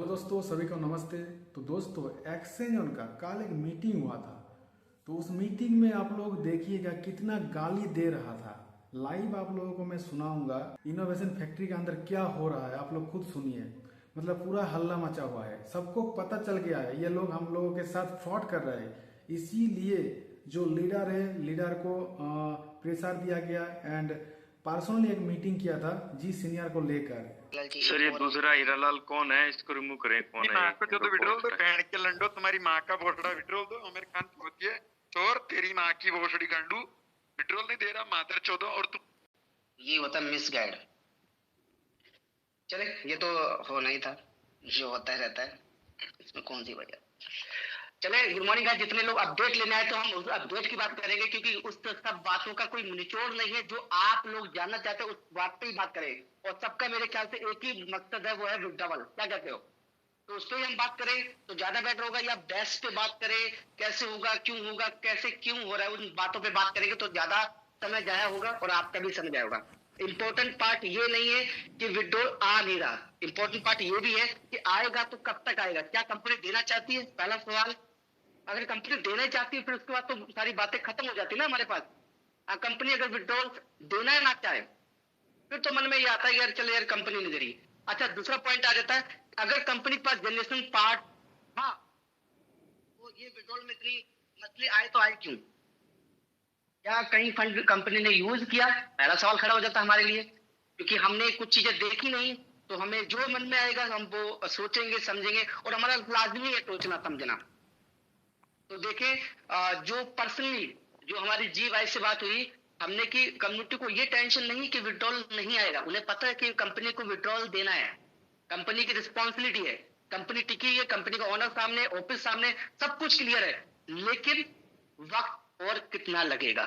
Hello दोस्तों, सभी को नमस्ते। तो दोस्तों, एक्सचेंज का कल एक मीटिंग हुआ था। तो उस मीटिंग में आप लोग देखिएगा कितना गाली दे रहा था। लाइव आप लोगों को मैं सुनाऊंगा इनोवेशन फैक्ट्री के अंदर क्या हो रहा है। आप लोग खुद सुनिए। मतलब पूरा हल्ला मचा हुआ है, सबको पता चल गया है ये लोग हम लोगों के साथ फ्रॉड कर रहे हैं। इसीलिए जो लीडर है, लीडर को प्रेशर दिया गया एंड पर्सनली एक मीटिंग किया था जी सीनियर को लेकर। सर ये दूसरा हीरालाल कौन है, इसको रिमूव करें। कौन है? माँ को जो तो विड्रॉल दो, बहन के लंडो, तुम्हारी माँ का भोसड़ा विड्रॉल दो। मेरे कान पहुंची है चोर, तेरी माँ की भोसड़ी गांडू विड्रॉल नहीं दे रहा, मादर चौदह। और तुम ये होता मिस गाइड। चले, ये तो होना ही था, जो होता रहता है, इसमें कौन सी वजह। चले, गुड मॉर्निंग गाइस। जितने लोग अपडेट लेने आए तो हम उस अपडेट की बात करेंगे, क्योंकि उस सब बातों का कोई निचोड़ नहीं है। जो आप लोग जानना चाहते हैं उस बात पे ही बात करें। और सबका मेरे ख्याल से एक ही मकसद है, वो है विड्रॉवल। क्या कहते हो? तो उस पर हम बात करें तो ज्यादा बेटर होगा, या बेस्ट पे बात करें, कैसे होगा, क्यों होगा, कैसे क्यों हो रहा है, उन बातों पे बात करेंगे तो ज्यादा समय जाया होगा और आपका भी समय जाया होगा। इंपॉर्टेंट पार्ट ये नहीं है कि विड्रॉल आ नहीं रहा, इंपॉर्टेंट पार्ट ये भी है कि आएगा तो कब तक आएगा, क्या कंपनी देना चाहती है, पहला सवाल। अगर कंपनी देना चाहती है फिर उसके बाद तो सारी बातें खत्म हो जाती है ना हमारे पास। कंपनी अगर विड्रॉल देना ना चाहे फिर तो मन में ये आता है यार, चले यार कंपनी नहीं दे रही। अच्छा, दूसरा पॉइंट आ जाता है, अगर कंपनी के पास जनरेशन पार्ट, हाँ, तो ये विड्रॉल में इतनी मछली आए तो आए क्यों? क्या कहीं फंड कंपनी ने यूज किया? पहला सवाल खड़ा हो जाता है हमारे लिए, क्योंकि हमने कुछ चीजें देखी नहीं। तो हमें जो मन में आएगा हम वो सोचेंगे, समझेंगे, और हमारा लाजमी है सोचना समझना। तो देखें, जो पर्सनली जो हमारी जी वाई से बात हुई, हमने की कम्युनिटी को ये टेंशन नहीं कि विड्रॉल नहीं आएगा। उन्हें पता है कि कंपनी को विड्रॉल देना है, कंपनी की रिस्पॉन्सिबिलिटी है, कंपनी टिकी है, कंपनी का ओनर सामने, ऑफिस सामने, सब कुछ क्लियर है। लेकिन वक्त और कितना लगेगा,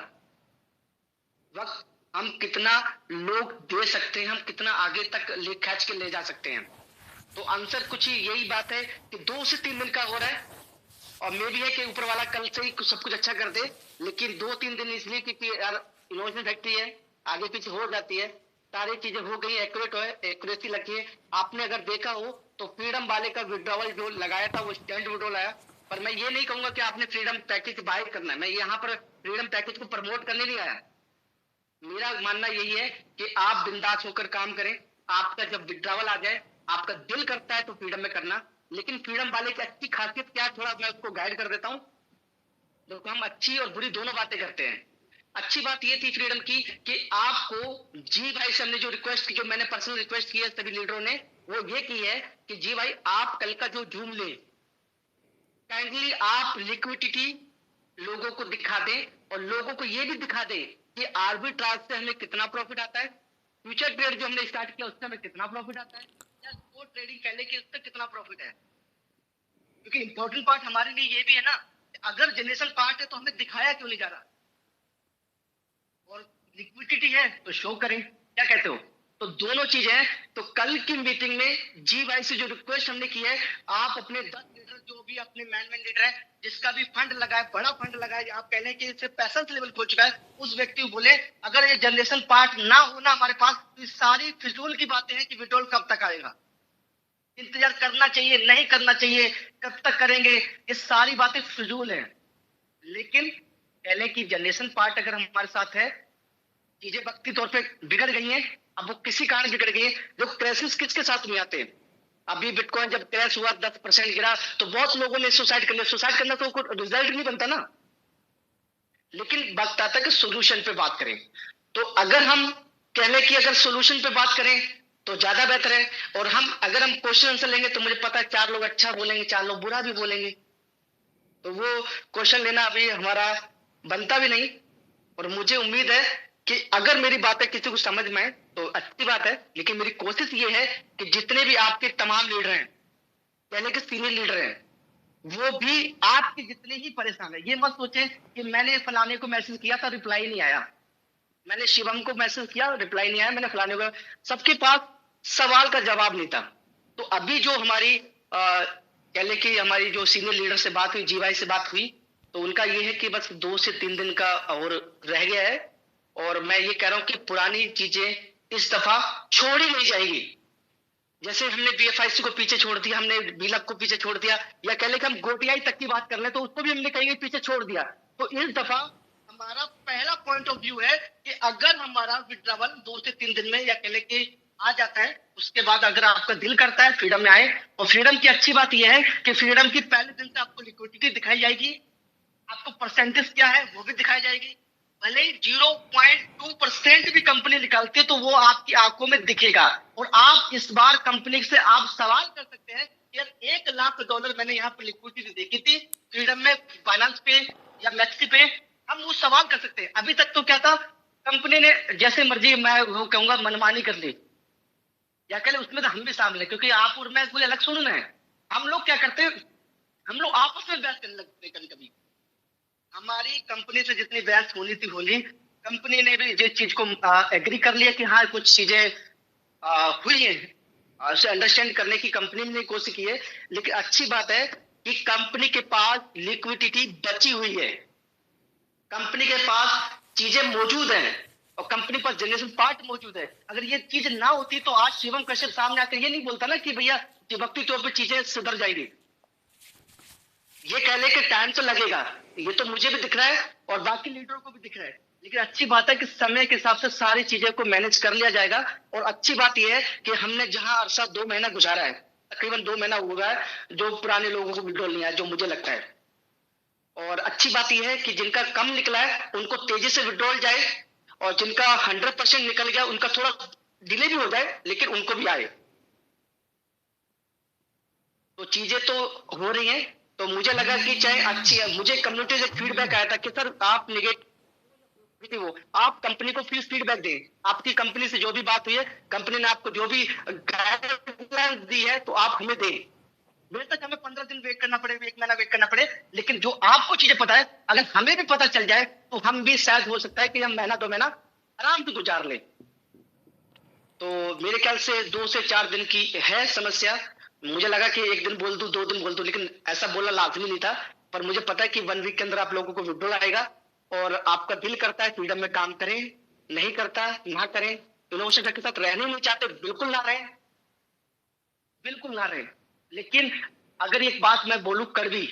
वक्त हम कितना लोग दे सकते हैं, हम कितना आगे तक ले खींच के ले जा सकते हैं। तो आंसर कुछ ही यही बात है कि 2 से 3 दिन का हो रहा है, और मे भी है कि ऊपर वाला कल से ही सब कुछ अच्छा कर दे। लेकिन 2-3 दिन इसलिए क्योंकि यार इनोवेशन फैक्ट्री है, आगे पीछे हो जाती है, सारी चीजें हो गई, एक्यूरेट है, एक्यूरेसी लगी है। आपने अगर देखा हो तो फ्रीडम वाले का विड्रॉवल जो लगाया था वो स्टैंड विड्रॉल आया। पर मैं ये नहीं कहूंगा कि आपने फ्रीडम पैकेज बाय करना है, मैं यहाँ पर फ्रीडम पैकेज को प्रमोट करने नहीं आया। मेरा मानना यही है कि आप बिंदास होकर काम करें। आपका जब विड्रॉवल आ जाए, आपका दिल करता है तो फ्रीडम में करना। लेकिन फ्रीडम वाले की अच्छी खासियत क्या है, थोड़ा मैं उसको गाइड कर देता हूँ। देखो, हम अच्छी और बुरी दोनों बातें करते हैं। अच्छी बात ये थी फ्रीडम की कि आपको जी भाई से हमने जो रिक्वेस्ट की, जो मैंने पर्सनल रिक्वेस्ट की है सभी लीडरों ने, वो ये की है कि जी भाई आप कल का जो जूम ले, काइंडली आप लिक्विडिटी लोगों को दिखा दें, और लोगों को ये भी दिखा दें कि आर्बिट्राज से हमें कितना प्रॉफिट आता है, फ्यूचर ट्रेड जो हमने स्टार्ट किया उससे हमें कितना प्रॉफिट आता है, या स्पॉट ट्रेडिंग कहने के उससे कितना प्रॉफिट है। क्योंकि इंपॉर्टेंट पार्ट हमारे लिए ये भी है ना, अगर जनरेशन पार्ट है तो हमें दिखाया क्यों नहीं जा रहा, और लिक्विडिटी है तो शो करें। क्या कहते हो? तो दोनों चीजें हैं। तो कल की मीटिंग में जी वाई से जो रिक्वेस्ट हमने की है, आप अपने 10 लीडर, जो भी अपने मैन लीडर है, जिसका भी फंड लगा है, बड़ा फंड लगा है, आप कह लें कि इससे पैसा लेवल खो चुका है, उस व्यक्ति को बोले अगर ये जनरेशन पार्ट ना होना हमारे पास तो सारी फिजूल की बातें हैं कि विड्रॉल कब तक आएगा, इंतजार करना चाहिए, नहीं करना चाहिए, कब तक करेंगे, ये सारी बातें फिजूल हैं। लेकिन पहले की जनरेशन पार्ट अगर हमारे साथ है, चीजें वक्ती तौर पे बिगड़ गई हैं, अब वो किसी कारण बिगड़ गई है। जो क्रैशेस किसके साथ में आते हैं, अभी बिटकॉइन जब क्रैश हुआ 10% गिरा तो बहुत लोगों ने सुसाइड कर लिया। सुसाइड करना तो कोई रिजल्ट नहीं बनता ना। लेकिन वक्त आता है कि सोल्यूशन पे बात करें। तो अगर हम कहने की अगर सोल्यूशन पे बात करें तो ज्यादा बेहतर है। और अगर हम क्वेश्चन आंसर लेंगे तो मुझे पता है 4 लोग अच्छा बोलेंगे, 4 लोग बुरा भी बोलेंगे, तो वो क्वेश्चन लेना अभी हमारा बनता भी नहीं। और मुझे उम्मीद है कि अगर मेरी बातें किसी को समझ में आए तो अच्छी बात है। लेकिन मेरी कोशिश ये है कि जितने भी आपके तमाम लीडर हैं, यानी कि सीनियर लीडर हैं, वो भी आपके जितने ही परेशान है, ये मत सोचे कि मैंने फलाने को मैसेज किया था रिप्लाई नहीं आया, मैंने शिवम को मैसेज किया रिप्लाई नहीं आया, मैंने फलाने को, सबके पास सवाल का जवाब नहीं था। तो अभी जो हमारी कह ले कि हमारी जो सीनियर लीडर से बात हुई, जीवाई से बात हुई, तो उनका ये है कि बस 2 से 3 दिन का और रह गया है। और मैं ये कह रहा हूं कि पुरानी चीजें इस दफा छोड़ी नहीं जाएगी। जैसे हमने बीएफआईसी को पीछे छोड़ दिया, हमने बीलक को पीछे छोड़ दिया, या कह ले कि हम गोटीआई तक की बात कर ले तो उसको भी हमने कहीं पीछे छोड़ दिया। तो इस दफा हमारा पहला पॉइंट ऑफ व्यू है कि अगर हमारा विड्रावल 2 से 3 दिन में या कह ले कि आ जाता है, उसके बाद अगर आपका दिल करता है फ्रीडम में आए। और फ्रीडम की अच्छी बात यह है कि फ्रीडम की पहले दिन से आपको लिक्विडिटी दिखाई जाएगी, आपको परसेंटेज क्या है वो भी दिखाई जाएगी। भले ही 0.2% भी कंपनी निकालती है तो वो आपकी आंखों में दिखेगा। और आप इस बार कंपनी से आप सवाल कर सकते हैं, यार $1 लाख मैंने यहाँ पर लिक्विडिटी देखी थी फ्रीडम में, फाइनेंस पे या मैक्सी पे, हम वो सवाल कर सकते हैं। अभी तक तो क्या था, कंपनी ने जैसे मर्जी, मैं वो कहूंगा मनमानी कर ली, या कह ले उसमें तो हम भी शामिल है, क्योंकि आप और मैं कोई अलग सुनना है। हम लोग क्या करते हैं, हम लोग आपस में बहस करने लगते हैं। कभी कभी हमारी कंपनी से जितनी बहस होनी थी होली, कंपनी ने भी जिस चीज को एग्री कर लिया कि हाँ कुछ चीजें हुई है, उसे अंडरस्टैंड करने की कंपनी ने कोशिश की है। लेकिन अच्छी बात है कि कंपनी के पास लिक्विडिटी बची हुई है, कंपनी के पास चीजें मौजूद हैं, और कंपनी पर जनरेशन पार्ट मौजूद है। अगर ये चीज ना होती तो आज शिवम कश्यप सामने आकर ये नहीं बोलता ना कि भैया वक्ती तौर पर चीजें सुधर जाएंगी। ये कह ले कि टाइम तो लगेगा, ये तो मुझे भी दिख रहा है और बाकी लीडरों को भी दिख रहा है। लेकिन अच्छी बात है कि समय के हिसाब से सारी चीजें को मैनेज कर लिया जाएगा। और अच्छी बात यह है कि हमने जहां अरसा 2 महीना गुजारा है, तकरीबन 2 महीना हुआ है, जो पुराने लोगों को विड्रॉल नहीं आया, जो मुझे लगता है। और अच्छी बात यह है कि जिनका कम निकला है उनको तेजी से विड्रॉल जाए, और जिनका 100% निकल गया उनका थोड़ा डिले भी हो जाए, लेकिन उनको भी आए। तो चीजें तो हो रही हैं। तो मुझे लगा कि चाहे अच्छी है, मुझे कम्युनिटी से फीडबैक आया था कि सर आप नेगेटिव हो, आप कंपनी को फीडबैक दें। आपकी कंपनी से जो भी बात हुई है, कंपनी ने आपको जो भी गाइडलाइंस दी है, तो आप हमें दें। बेशक हमें 15 दिन वेट करना पड़े, 1 महीना वेट करना पड़े, लेकिन जो आपको चीजें पता है अगर हमें भी पता चल जाए तो हम भी शायद हो सकता है कि हम महीना 2 महीना आराम से गुजार लें। तो मेरे ख्याल से 2 से 4 दिन की है समस्या। मुझे लगा कि 1 दिन बोल दूं, 2 दिन बोल दूं, लेकिन ऐसा बोलना लाजमी नहीं था। पर मुझे पता है कि 1 वीक के अंदर आप लोगों को विड्रॉल आएगा, और आपका दिल करता है फ्रीडम में काम करें, नहीं करता ना करें। इनोवेशन के साथ रहने नहीं चाहते, बिल्कुल ना रहें, बिल्कुल ना रहें। लेकिन अगर एक बात मैं बोलूं कड़वी,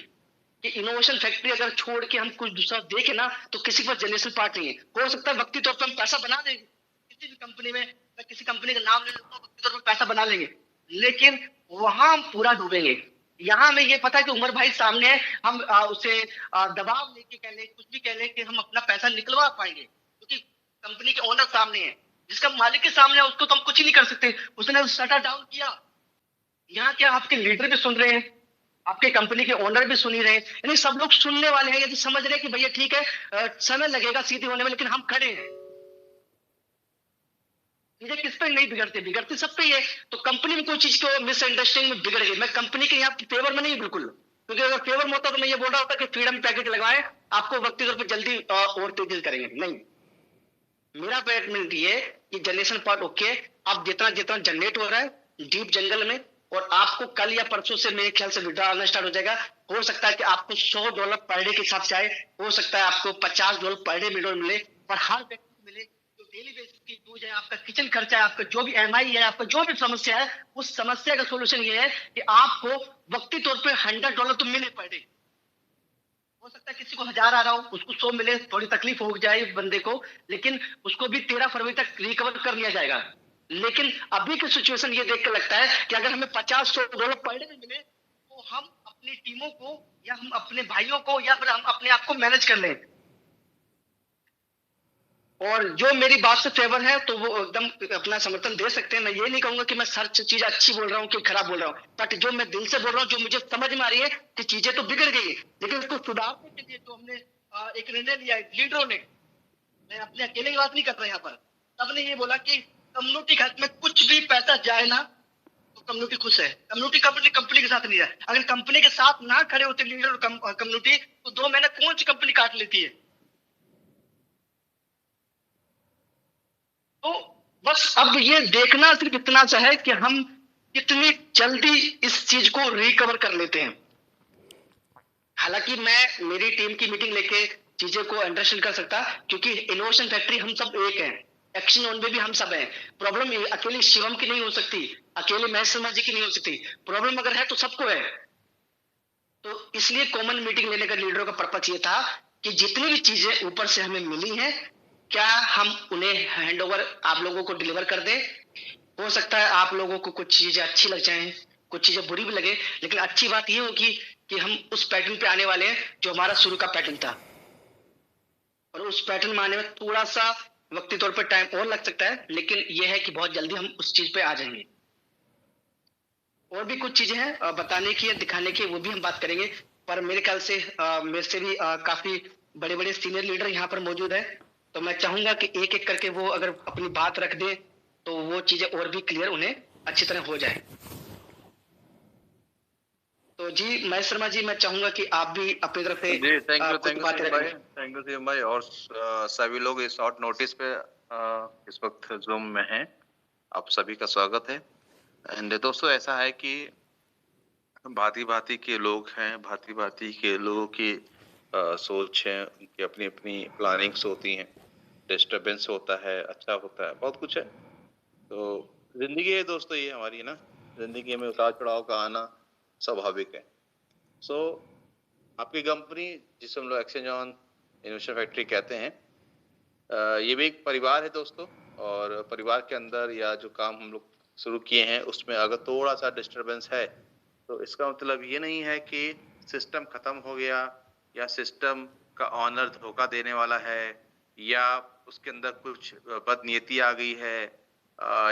कि इनोवेशन फैक्ट्री अगर छोड़ के हम कुछ दूसरा देखें ना, तो किसी पर जनरेशन पार्ट नहीं है। हो सकता है वक्ती तौर पर हम पैसा बना देंगे किसी भी कंपनी में, मैं किसी कंपनी का नाम ले लेता हूं, वक्ती तौर पर पैसा बना लेंगे, लेकिन वहां हम पूरा डूबेंगे। यहाँ हमें ये पता है कि उमर भाई सामने है, हम उसे दबाव लेके कह ले, कुछ भी कह ले कि हम अपना पैसा निकलवा पाएंगे, क्योंकि कंपनी के ओनर सामने है, जिसका मालिक के सामने है, उसको तो हम कुछ ही नहीं कर सकते। उसने शटर डाउन किया। यहाँ क्या आपके लीडर भी सुन रहे हैं, आपके कंपनी के ओनर भी सुन ही रहे हैं, यानी सब लोग सुनने वाले हैं, यदि समझ रहे हैं कि भैया ठीक है समय लगेगा सीधी होने में, लेकिन हम खड़े हैं। चीजें किस पे नहीं बिगड़ती, बिगड़ती सब पे ही है। तो कंपनी में कोई चीज को मिसअंडरस्टैंडिंग में बिगड़ गई, मैं कंपनी के यहाँ फेवर में नहीं बिल्कुल, क्योंकि अगर फेवर में होता तो मैं ये बोल रहा होता कि फ्रीडम पैकेज लगवाए, आपको वक्ती तौर पर जल्दी और तेजी करेंगे। नहीं, मेरा पैटर्न ये है कि जनरेशन पार्ट ओके, आप जितना जितना जनरेट हो रहा है डीप जंगल में, और आपको कल या परसों से मेरे ख्याल से विड्रॉ आना स्टार्ट हो जाएगा। हो सकता है कि आपको $100 पर डे के हिसाब से आए, हो सकता है आपको $50 पर डे विड्रॉ मिले, पर हर व्यक्ति को मिले जो डेली बेसिस की यूज है, आपका किचन खर्चा है, आपका जो भी एमआई है, आपका जो भी समस्या है, उस समस्या का सोल्यूशन ये है कि आपको वक्ती तौर पर $100 तो मिले पर डे। हो सकता है किसी को 1000 आ रहा हो, उसको 100 मिले, थोड़ी तकलीफ हो जाए बंदे को, लेकिन उसको भी 13 फरवरी तक रिकवर कर लिया जाएगा। लेकिन अभी की सिचुएशन ये देख कर लगता है कि अगर हमें $50-100 पर डे में मिले, तो हम अपनी टीमों को या हम अपने भाइयों को या फिर हम अपने आप को मैनेज कर लें। और जो मेरी बात से फेवर है तो वो एकदम अपना समर्थन दे सकते हैं। मैं ये नहीं कहूंगा कि मैं हर चीज अच्छी बोल रहा हूँ कि खराब बोल रहा हूँ, बट जो मैं दिल से बोल रहा हूँ, जो मुझे समझ में आ रही है कि चीजें तो बिगड़ गई है, लेकिन उसको सुधारने के लिए तो हमने एक निर्णय लिया है लीडरों ने। मैं अपने अकेले की बात नहीं कर रहा यहाँ पर, सबने ये बोला कि कम्युनिटी हेल्थ में कुछ भी पैसा जाए ना तो कम्युनिटी खुश है। कम्युनिटी कंपनी के साथ नहीं है। अगर कंपनी के साथ ना खड़े होते लीडर और कम्युनिटी, तो 2 महीने कौन सी कंपनी काट लेती है। तो बस अब ये देखना सिर्फ इतना सा है कि हम कितनी जल्दी इस चीज को रिकवर कर लेते हैं। हालांकि मैं मेरी टीम की मीटिंग लेके चीजें को अंडरस्टैंड कर सकता, क्योंकि इनोवेशन फैक्ट्री हम सब एक हैं, एक्शन ऑन में भी हम सब हैं। प्रॉब्लम अकेले शिवम की नहीं हो सकती, अकेले महेश शर्मा जी की नहीं हो सकती। प्रॉब्लम अगर है तो सबको है। तो इसलिए कॉमन मीटिंग लेने का लीडरों का पर्पस ये था कि जितनी भी चीजें ऊपर से हमें मिली हैं, क्या हम उन्हें हैंडओवर आप लोगों को डिलीवर कर दें। हो सकता है आप लोगों को कुछ चीजें अच्छी लग जाएं, कुछ चीजें बुरी भी लगे, लेकिन अच्छी बात ये होगी कि हम उस पैटर्न पे आने वाले हैं जो हमारा शुरू का पैटर्न था। और उस पैटर्न में आने में थोड़ा सा वक्ती तौर पर टाइम और लग सकता है, लेकिन यह है कि बहुत जल्दी हम उस चीज पे आ जाएंगे। और भी कुछ चीजें हैं बताने की या दिखाने की, वो भी हम बात करेंगे। पर मेरे ख्याल से मेरे से भी काफी बड़े बड़े सीनियर लीडर यहाँ पर मौजूद है, तो मैं चाहूंगा कि एक एक करके वो अगर अपनी बात रख दे तो वो चीजें और भी क्लियर उन्हें अच्छी तरह हो जाए। तो जी महेश शर्मा जी, मैं चाहूंगा कि आप भी अपनी तरफ से जी थैंक यू कुछ बातें शिवम भाई, रखें। थैंक यू शिवम भाई। और सभी लोग इस शॉर्ट नोटिस पे इस वक्त जूम में हैं, आप सभी का स्वागत है। एंड दोस्तों ऐसा है कि भांति भांति के लोग हैं, भांति भांति के लोगों की सोच है, उनकी अपनी अपनी प्लानिंग्स होती हैं, डिस्टरबेंस होता है, अच्छा होता है, बहुत कुछ है। तो जिंदगी है दोस्तों, ये हमारी ना जिंदगी में उतार चढ़ाव का आना स्वाभाविक है। सो आपकी कंपनी जिसे हम लोग एक्सचेंजॉन इनोवेशन फैक्ट्री कहते हैं, ये भी एक परिवार है दोस्तों। और परिवार के अंदर या जो काम हम लोग शुरू किए हैं उसमें अगर थोड़ा सा डिस्टरबेंस है तो इसका मतलब ये नहीं है कि सिस्टम खत्म हो गया या सिस्टम का ऑनर धोखा देने वाला है या उसके अंदर कुछ बदनीयती आ गई है,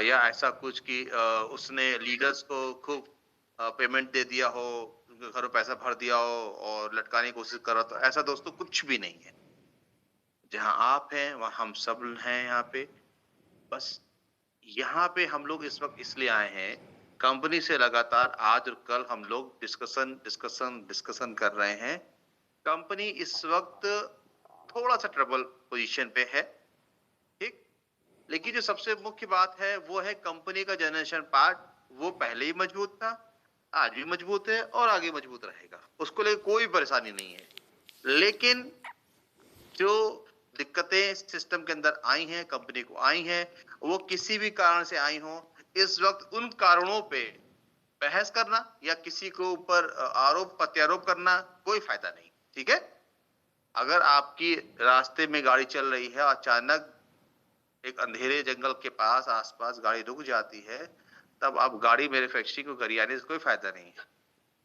या ऐसा कुछ कि उसने लीडर्स को खूब पेमेंट दे दिया हो, उनके घरों पैसा भर दिया हो और लटकाने की कोशिश कर रहा। तो ऐसा दोस्तों कुछ भी नहीं है। जहां आप हैं वहां हम सब हैं यहाँ पे। बस यहाँ पे हम लोग इस वक्त इसलिए आए हैं, कंपनी से लगातार आज और कल हम लोग डिस्कशन कर रहे हैं। कंपनी इस वक्त थोड़ा सा ट्रबल पोजीशन पे है, ठीक। लेकिन जो सबसे मुख्य बात है वो है कंपनी का जनरेशन पार्ट, वो पहले ही मजबूत था, आज भी मजबूत है और आगे मजबूत रहेगा, उसको लेकर कोई परेशानी नहीं है। लेकिन जो दिक्कतें सिस्टम के अंदर आई हैं, कंपनी को आई हैं, वो किसी भी कारण से आई हो, इस वक्त उन कारणों पे बहस करना या किसी को ऊपर आरोप प्रत्यारोप करना कोई फायदा नहीं, ठीक है। अगर आपकी रास्ते में गाड़ी चल रही है और अचानक एक अंधेरे जंगल के पास आसपास गाड़ी रुक जाती है, तब आप गाड़ी मैन्युफैक्चरिंग को गरियाने से कोई फायदा नहीं है।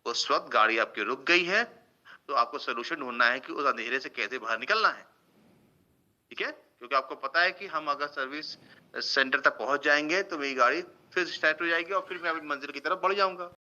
उस वक्त गाड़ी आपकी रुक गई है तो आपको सोल्यूशन ढूंढना है कि उस अंधेरे से कैसे बाहर निकलना है, ठीक है। क्योंकि आपको पता है कि हम अगर सर्विस सेंटर तक पहुंच जाएंगे तो मेरी गाड़ी फिर स्टार्ट हो जाएगी और फिर मैं अपनी मंजिल की तरफ बढ़ जाऊंगा।